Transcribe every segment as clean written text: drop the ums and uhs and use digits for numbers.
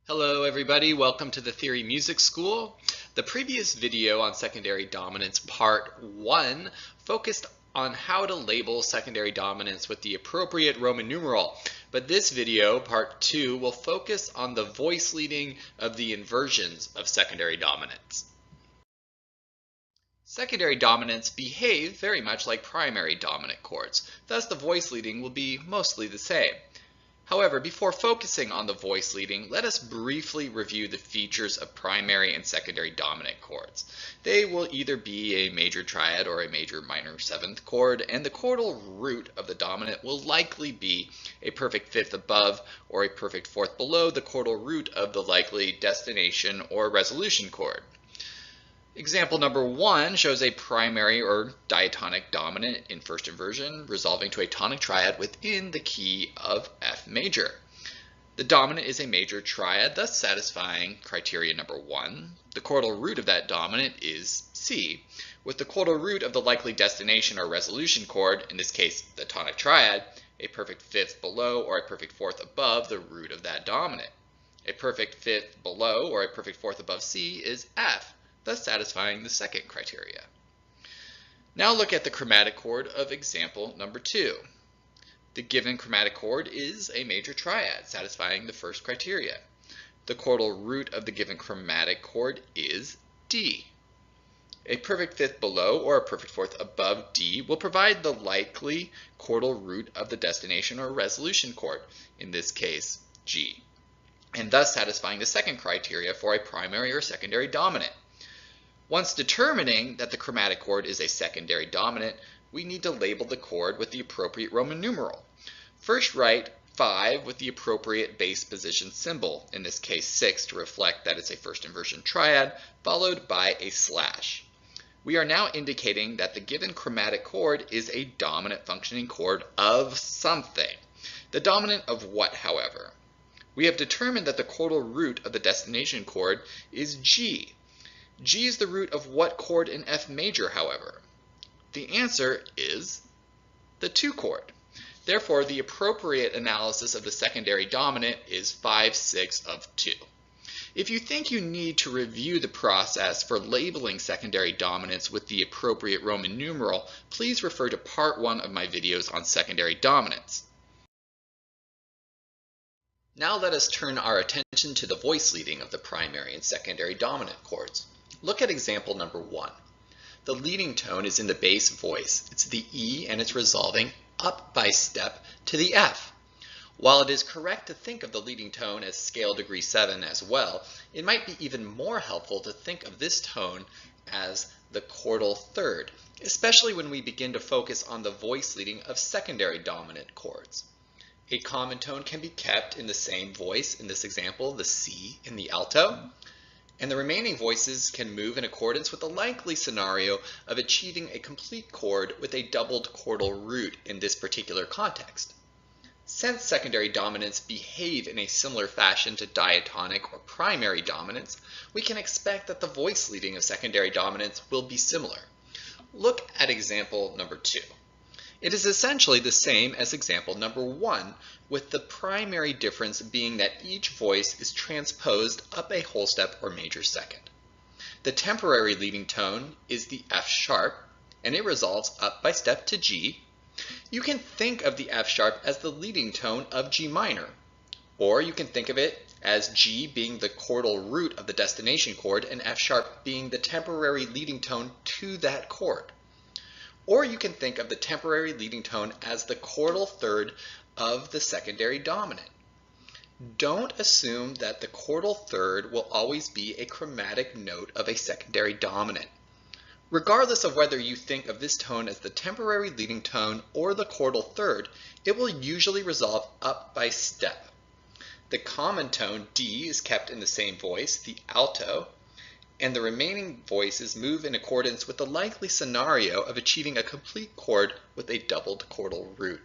Hello everybody, welcome to the Theory Music School. The previous video on secondary dominance, part 1, focused on how to label secondary dominance with the appropriate Roman numeral. But this video, part 2, will focus on the voice leading of the inversions of secondary dominance. Secondary dominants behave very much like primary dominant chords, thus the voice leading will be mostly the same. However, before focusing on the voice leading, let us briefly review the features of primary and secondary dominant chords. They will either be a major triad or a major minor seventh chord, and the chordal root of the dominant will likely be a perfect fifth above or a perfect fourth below the chordal root of the likely destination or resolution chord. Example number 1 shows a primary or diatonic dominant in first inversion resolving to a tonic triad within the key of F major. The dominant is a major triad, thus satisfying criteria number 1. The chordal root of that dominant is C, with the chordal root of the likely destination or resolution chord, in this case the tonic triad, a perfect fifth below or a perfect fourth above the root of that dominant. A perfect fifth below or a perfect fourth above C is F, thus satisfying the second criteria. Now look at the chromatic chord of example number 2. The given chromatic chord is a major triad, satisfying the first criteria. The chordal root of the given chromatic chord is D. A perfect fifth below or a perfect fourth above D will provide the likely chordal root of the destination or resolution chord, in this case G, and thus satisfying the second criteria for a primary or secondary dominant. Once determining that the chromatic chord is a secondary dominant, we need to label the chord with the appropriate Roman numeral. First write 5 with the appropriate bass position symbol, in this case 6 to reflect that it's a first inversion triad, followed by a slash. We are now indicating that the given chromatic chord is a dominant functioning chord of something. The dominant of what, however? We have determined that the chordal root of the destination chord is G. G is the root of what chord in F major, however? The answer is the 2 chord. Therefore, the appropriate analysis of the secondary dominant is 5, 6 of 2. If you think you need to review the process for labeling secondary dominants with the appropriate Roman numeral, please refer to part 1 of my videos on secondary dominants. Now let us turn our attention to the voice leading of the primary and secondary dominant chords. Look at example number 1. The leading tone is in the bass voice. It's the E and it's resolving up by step to the F. While it is correct to think of the leading tone as scale degree 7 as well, it might be even more helpful to think of this tone as the chordal third, especially when we begin to focus on the voice leading of secondary dominant chords. A common tone can be kept in the same voice, in this example, the C in the alto, and the remaining voices can move in accordance with the likely scenario of achieving a complete chord with a doubled chordal root in this particular context. Since secondary dominants behave in a similar fashion to diatonic or primary dominants, we can expect that the voice leading of secondary dominants will be similar. Look at example number 2. It is essentially the same as example number 1, with the primary difference being that each voice is transposed up a whole step or major second. The temporary leading tone is the F sharp, and it resolves up by step to G. You can think of the F sharp as the leading tone of G minor, or you can think of it as G being the chordal root of the destination chord and F sharp being the temporary leading tone to that chord. Or you can think of the temporary leading tone as the chordal third of the secondary dominant. Don't assume that the chordal third will always be a chromatic note of a secondary dominant. Regardless of whether you think of this tone as the temporary leading tone or the chordal third, it will usually resolve up by step. The common tone D is kept in the same voice, the alto, and the remaining voices move in accordance with the likely scenario of achieving a complete chord with a doubled chordal root.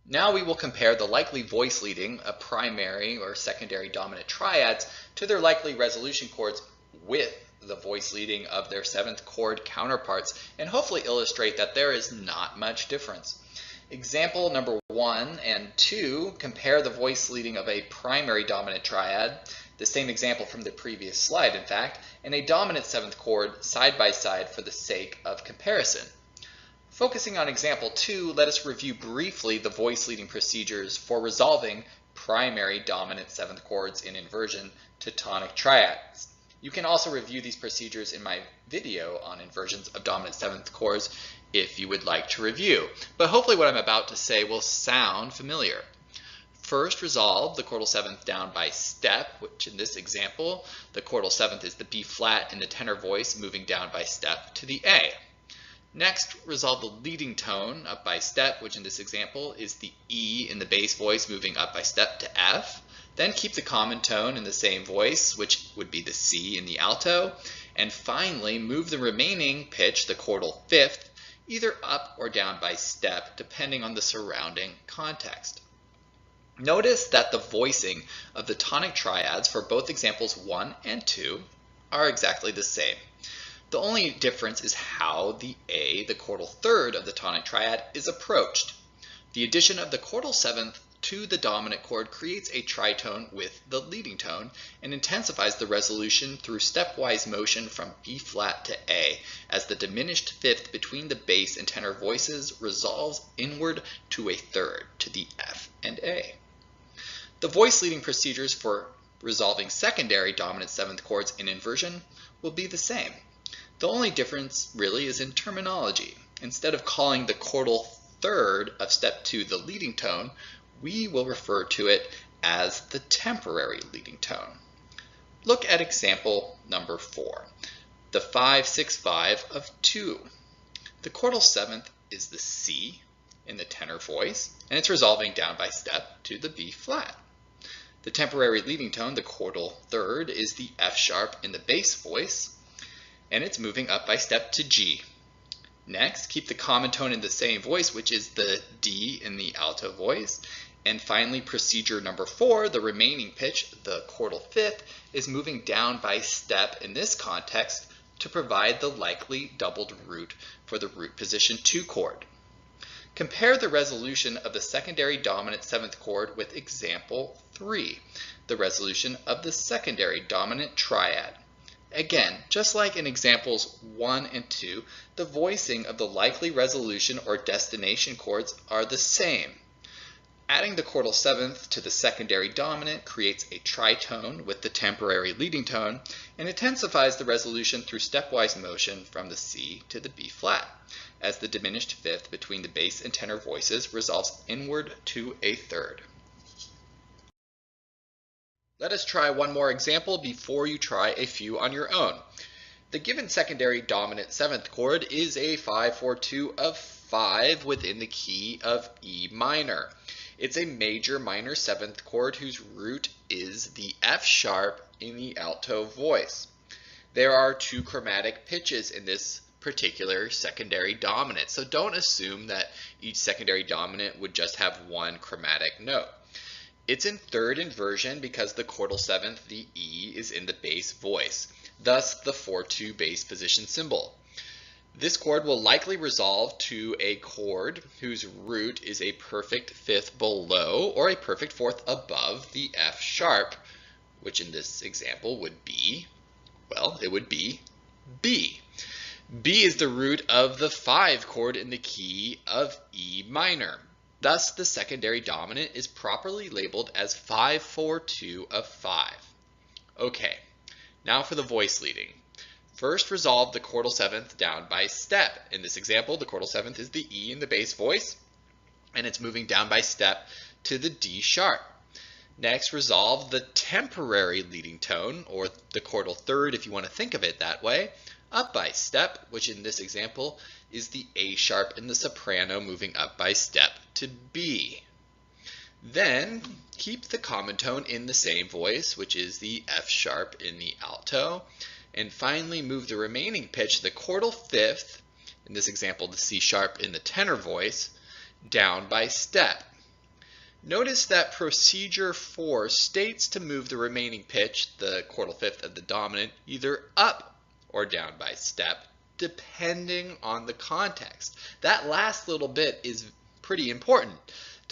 Now we will compare the likely voice leading of primary or secondary dominant triads to their likely resolution chords with the voice leading of their seventh chord counterparts, and hopefully illustrate that there is not much difference. Example number 1 and 2 compare the voice leading of a primary dominant triad, the same example from the previous slide in fact, and a dominant seventh chord side by side for the sake of comparison. Focusing on example 2, let us review briefly the voice leading procedures for resolving primary dominant seventh chords in inversion to tonic triads. You can also review these procedures in my video on inversions of dominant seventh chords if you would like to review. But hopefully what I'm about to say will sound familiar. First, resolve the chordal seventh down by step, which in this example, the chordal seventh is the B flat in the tenor voice moving down by step to the A. Next, resolve the leading tone up by step, which in this example is the E in the bass voice moving up by step to F. Then keep the common tone in the same voice, which would be the C in the alto. And finally, move the remaining pitch, the chordal fifth, either up or down by step, depending on the surrounding context. Notice that the voicing of the tonic triads for both examples 1 and 2 are exactly the same. The only difference is how the A, the chordal third of the tonic triad, is approached. The addition of the chordal seventh to the dominant chord creates a tritone with the leading tone and intensifies the resolution through stepwise motion from B flat to A as the diminished fifth between the bass and tenor voices resolves inward to a third to the F and A. The voice leading procedures for resolving secondary dominant seventh chords in inversion will be the same. The only difference really is in terminology. Instead of calling the chordal third of step 2 the leading tone, we will refer to it as the temporary leading tone. Look at example number 4, the 5-6-5 of 2. The chordal seventh is the C in the tenor voice, and it's resolving down by step to the B flat. The temporary leading tone, the chordal third, is the F sharp in the bass voice, and it's moving up by step to G. Next, keep the common tone in the same voice, which is the D in the alto voice. And finally, procedure number 4, the remaining pitch, the chordal fifth, is moving down by step in this context to provide the likely doubled root for the root position 2 chord. Compare the resolution of the secondary dominant seventh chord with example 3, the resolution of the secondary dominant triad. Again, just like in examples 1 and 2, the voicing of the likely resolution or destination chords are the same. Adding the chordal seventh to the secondary dominant creates a tritone with the temporary leading tone and intensifies the resolution through stepwise motion from the C to the B flat, as the diminished fifth between the bass and tenor voices resolves inward to a third. Let us try one more example before you try a few on your own. The given secondary dominant seventh chord is a 5-4-2 of 5 within the key of E minor. It's a major minor seventh chord whose root is the F sharp in the alto voice. There are 2 chromatic pitches in this particular secondary dominant, so don't assume that each secondary dominant would just have one chromatic note. It's in third inversion because the chordal seventh, the E, is in the bass voice, thus the 4-2 bass position symbol. This chord will likely resolve to a chord whose root is a perfect fifth below or a perfect fourth above the F sharp, which in this example would be, well, it would be B. B is the root of the 5 chord in the key of E minor. Thus, the secondary dominant is properly labeled as 5-4-2 of 5. Okay, now for the voice leading. First, resolve the chordal seventh down by step. In this example, the chordal seventh is the E in the bass voice, and it's moving down by step to the D sharp. Next, resolve the temporary leading tone, or the chordal third if you want to think of it that way, up by step, which in this example is the A sharp in the soprano moving up by step to B. Then keep the common tone in the same voice, which is the F sharp in the alto. And finally move the remaining pitch, the chordal fifth, in this example the C sharp in the tenor voice, down by step. Notice that procedure 4 states to move the remaining pitch, the chordal fifth of the dominant, either up or down by step, depending on the context. That last little bit is pretty important.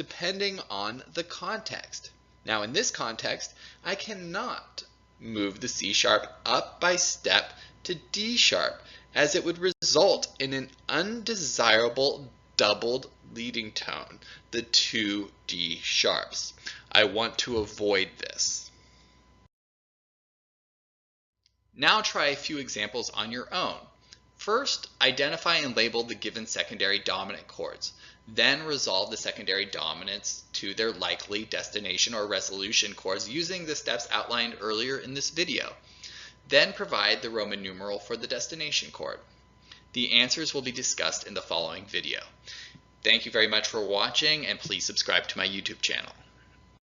depending on the context. Now in this context, I cannot move the C sharp up by step to D sharp, as it would result in an undesirable doubled leading tone, the two D sharps. I want to avoid this. Now try a few examples on your own. First, identify and label the given secondary dominant chords. Then resolve the secondary dominants to their likely destination or resolution chords using the steps outlined earlier in this video. Then provide the Roman numeral for the destination chord. The answers will be discussed in the following video. Thank you very much for watching, and please subscribe to my YouTube channel.